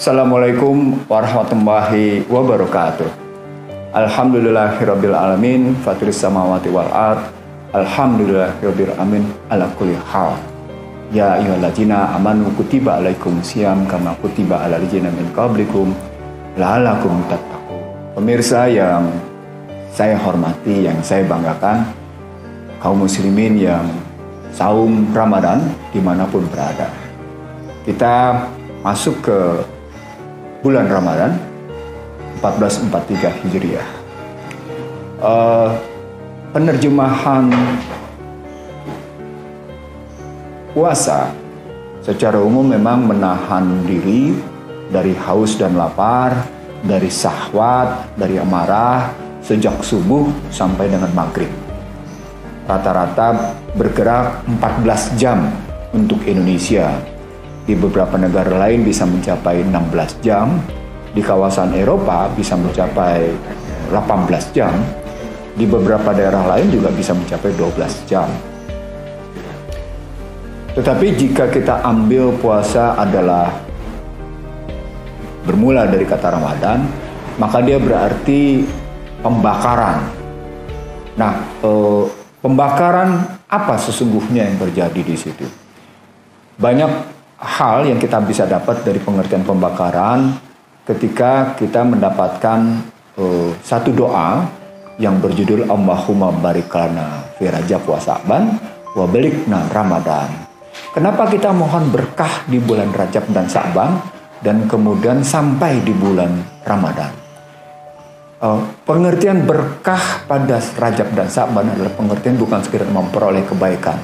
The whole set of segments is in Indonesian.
Assalamualaikum warahmatullahi wabarakatuh. Alhamdulillahirabbil alamin, fatiris samawati wal ard. Alhamdulillahirabbil alamin ala kulli hal. Ya ayyuhalladzina amanu kutiba alaikumusiyam kama kutiba alal ladzina min qablikum la'allakum tattaqun. Pemirsa yang saya hormati, yang saya banggakan, kaum muslimin yang saum Ramadan dimanapun berada. Kita masuk ke bulan Ramadan 1443 Hijriah. Penerjemahan puasa secara umum memang menahan diri dari haus dan lapar, dari syahwat, dari amarah sejak subuh sampai dengan maghrib. Rata-rata bergerak 14 jam untuk Indonesia. Di beberapa negara lain bisa mencapai 16 jam. Di kawasan Eropa bisa mencapai 18 jam. Di beberapa daerah lain juga bisa mencapai 12 jam. Tetapi jika kita ambil puasa adalah bermula dari kata Ramadan, maka dia berarti pembakaran. Nah, pembakaran apa sesungguhnya yang terjadi di situ? Banyak hal yang kita bisa dapat dari pengertian pembakaran ketika kita mendapatkan satu doa yang berjudul Allahumma barik lana fi Rajab wa Sa'ban wa balikna Ramadan. Kenapa kita mohon berkah di bulan Rajab dan Sa'ban dan kemudian sampai di bulan Ramadan? Pengertian berkah pada Rajab dan Sa'ban adalah pengertian bukan sekedar memperoleh kebaikan,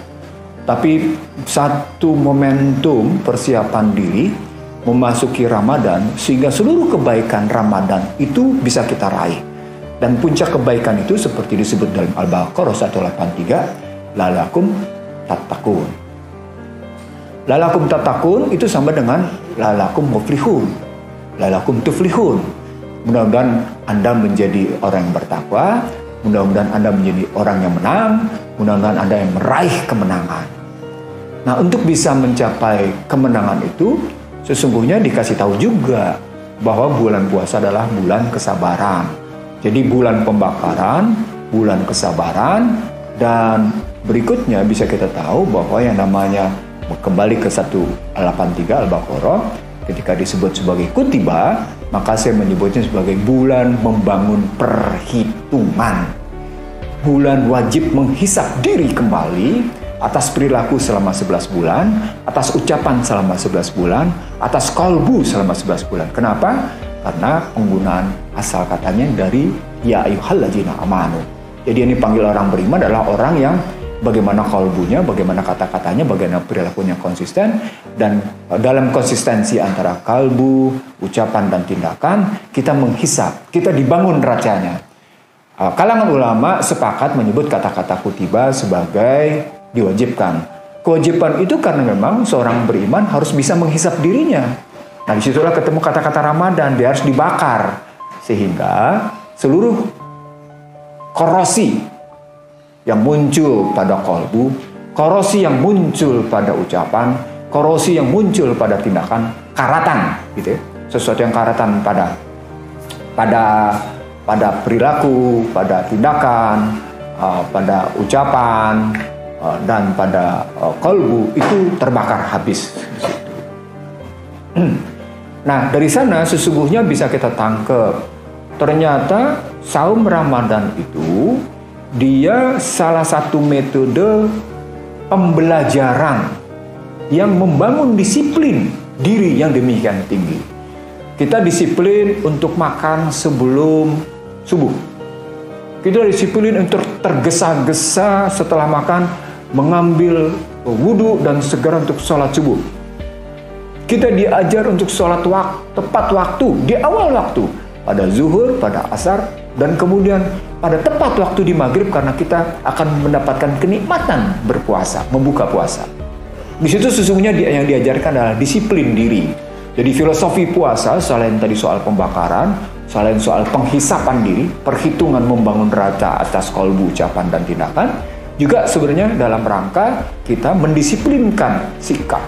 tapi satu momentum persiapan diri memasuki Ramadan sehingga seluruh kebaikan Ramadan itu bisa kita raih. Dan puncak kebaikan itu seperti disebut dalam Al-Baqarah 183, la'allakum tattaqun. La'allakum tattaqun itu sama dengan la'allakum muflihun, la'allakum tuflihun. Mudah-mudahan Anda menjadi orang yang bertakwa, mudah-mudahan Anda menjadi orang yang menang, mudah-mudahan Anda yang meraih kemenangan. Nah, untuk bisa mencapai kemenangan itu, sesungguhnya dikasih tahu juga bahwa bulan puasa adalah bulan kesabaran. Jadi bulan pembakaran, bulan kesabaran, dan berikutnya bisa kita tahu bahwa yang namanya kembali ke 183 Al-Baqarah, ketika disebut sebagai kutiba, maka saya menyebutnya sebagai bulan membangun perhitungan. Bulan wajib menghisap diri kembali atas perilaku selama 11 bulan, atas ucapan selama 11 bulan, atas kalbu selama 11 bulan. Kenapa? Karena penggunaan asal katanya dari ya ayyuhalladzina amanu. Jadi yang dipanggil orang beriman adalah orang yang bagaimana kalbunya, bagaimana kata-katanya, bagaimana perilakunya konsisten, dan dalam konsistensi antara kalbu, ucapan, dan tindakan, kita menghisap, kita dibangun racanya. Kalangan ulama sepakat menyebut kata-kata kutiba sebagai diwajibkan. Kewajiban itu karena memang seorang beriman harus bisa menghisap dirinya. Nah, disitulah ketemu kata-kata Ramadan, dia harus dibakar. Sehingga seluruh korosi yang muncul pada kalbu, korosi yang muncul pada ucapan, korosi yang muncul pada tindakan, karatan, gitu ya. Sesuatu yang karatan pada perilaku, pada tindakan, pada ucapan, dan pada kalbu itu terbakar habis. Nah, dari sana sesungguhnya bisa kita tangkap, ternyata saum Ramadan itu dia salah satu metode pembelajaran yang membangun disiplin diri yang demikian tinggi. Kita disiplin untuk makan sebelum subuh. Kita disiplin untuk tergesa-gesa setelah makan mengambil wudhu dan segera untuk sholat subuh. Kita diajar untuk sholat tepat waktu, di awal waktu, pada zuhur, pada asar, dan kemudian pada tepat waktu di maghrib, karena kita akan mendapatkan kenikmatan berpuasa, membuka puasa. Di situ sesungguhnya yang diajarkan adalah disiplin diri. Jadi filosofi puasa, selain tadi soal pembakaran, selain soal penghisapan diri, perhitungan membangun raca atas kalbu, ucapan, dan tindakan, juga sebenarnya dalam rangka kita mendisiplinkan sikap.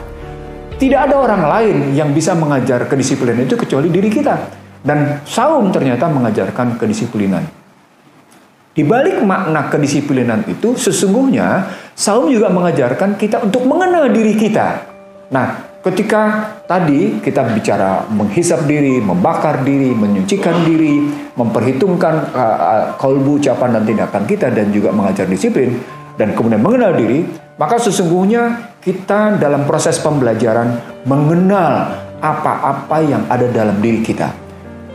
Tidak ada orang lain yang bisa mengajar kedisiplinan itu kecuali diri kita. Dan saum ternyata mengajarkan kedisiplinan. Di balik makna kedisiplinan itu, sesungguhnya saum juga mengajarkan kita untuk mengenal diri kita. Nah, ketika tadi kita bicara menghisap diri, membakar diri, menyucikan diri, memperhitungkan kalbu, ucapan, dan tindakan kita, dan juga mengajar disiplin, dan kemudian mengenal diri, maka sesungguhnya kita dalam proses pembelajaran mengenal apa-apa yang ada dalam diri kita.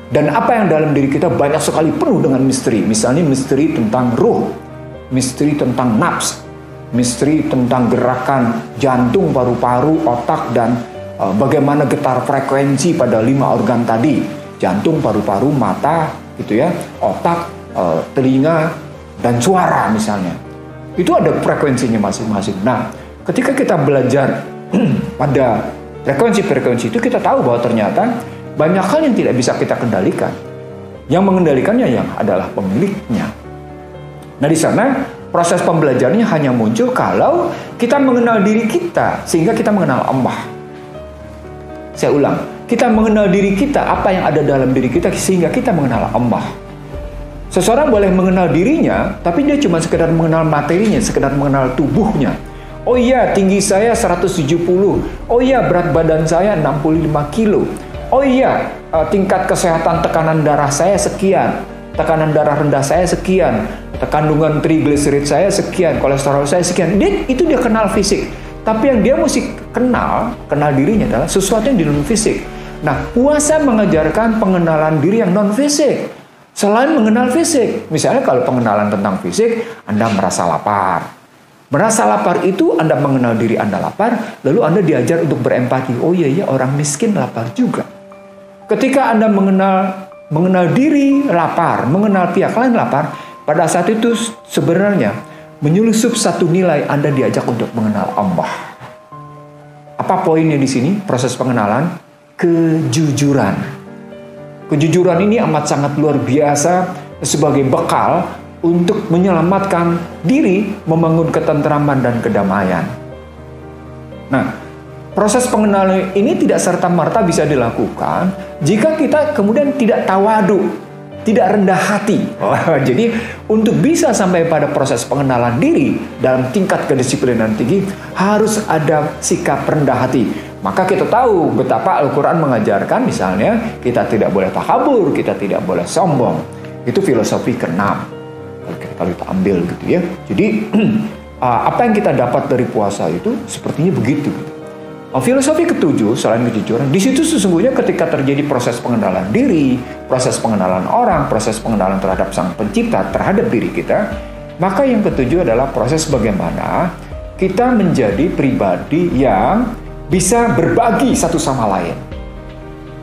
Dan apa yang dalam diri kita banyak sekali penuh dengan misteri. Misalnya misteri tentang ruh, misteri tentang nafs, misteri tentang gerakan jantung, paru-paru, otak, dan bagaimana getar frekuensi pada 5 organ tadi. Jantung, paru-paru, mata, gitu ya, otak, telinga, dan suara misalnya. Itu ada frekuensinya masing-masing. Nah, ketika kita belajar pada frekuensi-frekuensi itu, kita tahu bahwa ternyata banyak hal yang tidak bisa kita kendalikan. Yang mengendalikannya yang adalah pemiliknya. Nah, di sana proses pembelajarannya hanya muncul kalau kita mengenal diri kita, sehingga kita mengenal Allah. Saya ulang, kita mengenal diri kita, apa yang ada dalam diri kita, sehingga kita mengenal Allah. Seseorang boleh mengenal dirinya, tapi dia cuma sekedar mengenal materinya, sekedar mengenal tubuhnya. Oh iya, tinggi saya 170. Oh iya, berat badan saya 65 kilo. Oh iya, tingkat kesehatan tekanan darah saya sekian, tekanan darah rendah saya sekian, kandungan trigliserid saya sekian, kolesterol saya sekian. Itu dia kenal fisik. Tapi yang dia mesti kenal dirinya adalah sesuatu yang di non fisik. Nah, puasa mengajarkan pengenalan diri yang non fisik. Selain mengenal fisik, misalnya kalau pengenalan tentang fisik, Anda merasa lapar. Merasa lapar itu Anda mengenal diri Anda lapar, lalu Anda diajar untuk berempati. Oh iya, orang miskin lapar juga. Ketika Anda mengenal diri lapar, mengenal pihak lain lapar, pada saat itu sebenarnya menyelusup satu nilai, Anda diajak untuk mengenal Allah. Apa poinnya di sini? Proses pengenalan, kejujuran. Kejujuran ini amat sangat luar biasa sebagai bekal untuk menyelamatkan diri, membangun ketentraman dan kedamaian. Nah, proses pengenalan ini tidak serta-merta bisa dilakukan jika kita kemudian tidak tawadu, tidak rendah hati. Jadi untuk bisa sampai pada proses pengenalan diri dalam tingkat kedisiplinan tinggi harus ada sikap rendah hati. Maka kita tahu betapa Al-Quran mengajarkan misalnya kita tidak boleh takabur, kita tidak boleh sombong. Itu filosofi ke-6 kalau kita ambil gitu ya. Jadi apa yang kita dapat dari puasa itu sepertinya begitu. Filosofi ke-7 selain kejujuran, di situ sesungguhnya ketika terjadi proses pengenalan diri, proses pengenalan orang, proses pengenalan terhadap Sang Pencipta, terhadap diri kita, maka yang ke-7 adalah proses bagaimana kita menjadi pribadi yang bisa berbagi satu sama lain.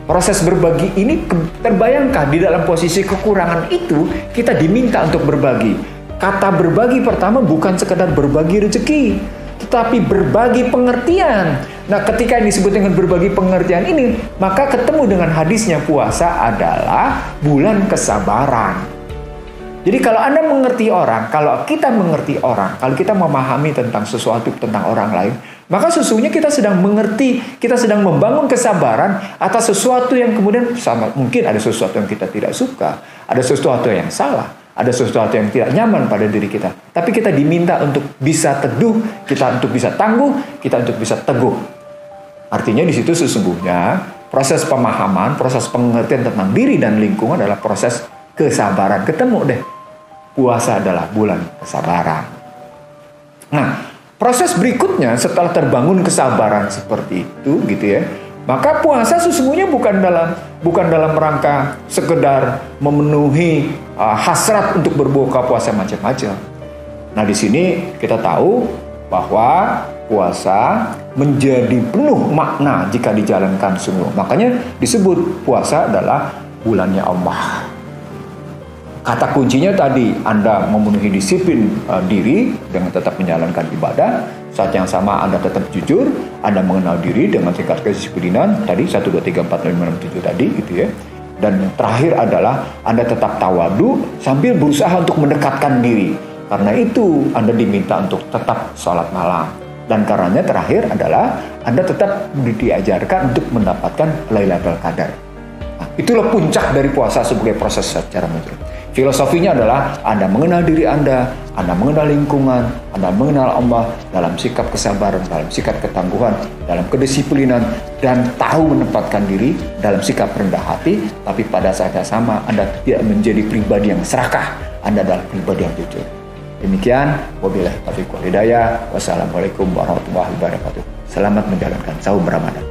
Proses berbagi ini terbayangkan di dalam posisi kekurangan itu kita diminta untuk berbagi. Kata berbagi pertama bukan sekedar berbagi rezeki, tetapi berbagi pengertian. Nah, ketika yang disebut dengan berbagi pengertian ini, maka ketemu dengan hadisnya puasa adalah bulan kesabaran. Jadi kalau Anda mengerti orang, kalau kita mengerti orang, kalau kita memahami tentang sesuatu, tentang orang lain, maka sesungguhnya kita sedang mengerti, kita sedang membangun kesabaran atas sesuatu yang kemudian sama. Mungkin ada sesuatu yang kita tidak suka, ada sesuatu yang salah, ada sesuatu yang tidak nyaman pada diri kita. Tapi kita diminta untuk bisa teduh, kita untuk bisa tangguh, kita untuk bisa teguh. Artinya di situ sesungguhnya proses pemahaman, proses pengertian tentang diri dan lingkungan adalah proses kesabaran. Ketemu deh, puasa adalah bulan kesabaran. Nah, proses berikutnya setelah terbangun kesabaran seperti itu gitu ya, maka puasa sesungguhnya bukan dalam rangka sekedar memenuhi hasrat untuk berbuka puasa macam-macam. Nah, di sini kita tahu bahwa puasa menjadi penuh makna jika dijalankan sungguh. Makanya disebut puasa adalah bulannya Allah. Kata kuncinya tadi, Anda memenuhi disiplin diri dengan tetap menjalankan ibadah. Saat yang sama Anda tetap jujur, Anda mengenal diri dengan tingkat kedisiplinan tadi 1, 2, 3, 4, 5, 6, 7 tadi gitu ya. Dan terakhir adalah Anda tetap tawadu sambil berusaha untuk mendekatkan diri. Karena itu Anda diminta untuk tetap sholat malam. Dan karenanya terakhir adalah Anda tetap diajarkan untuk mendapatkan Lailatul Qadar. Nah, itulah puncak dari puasa sebagai proses secara menyeluruh. Filosofinya adalah Anda mengenal diri Anda mengenal lingkungan, Anda mengenal Allah dalam sikap kesabaran, dalam sikap ketangguhan, dalam kedisiplinan, dan tahu menempatkan diri dalam sikap rendah hati, tapi pada saat yang sama Anda tidak menjadi pribadi yang serakah, Anda adalah pribadi yang jujur. Demikian, wabillahi taufiq wal hidayah. Wassalamualaikum warahmatullahi wabarakatuh. Selamat menjalankan saum Ramadan.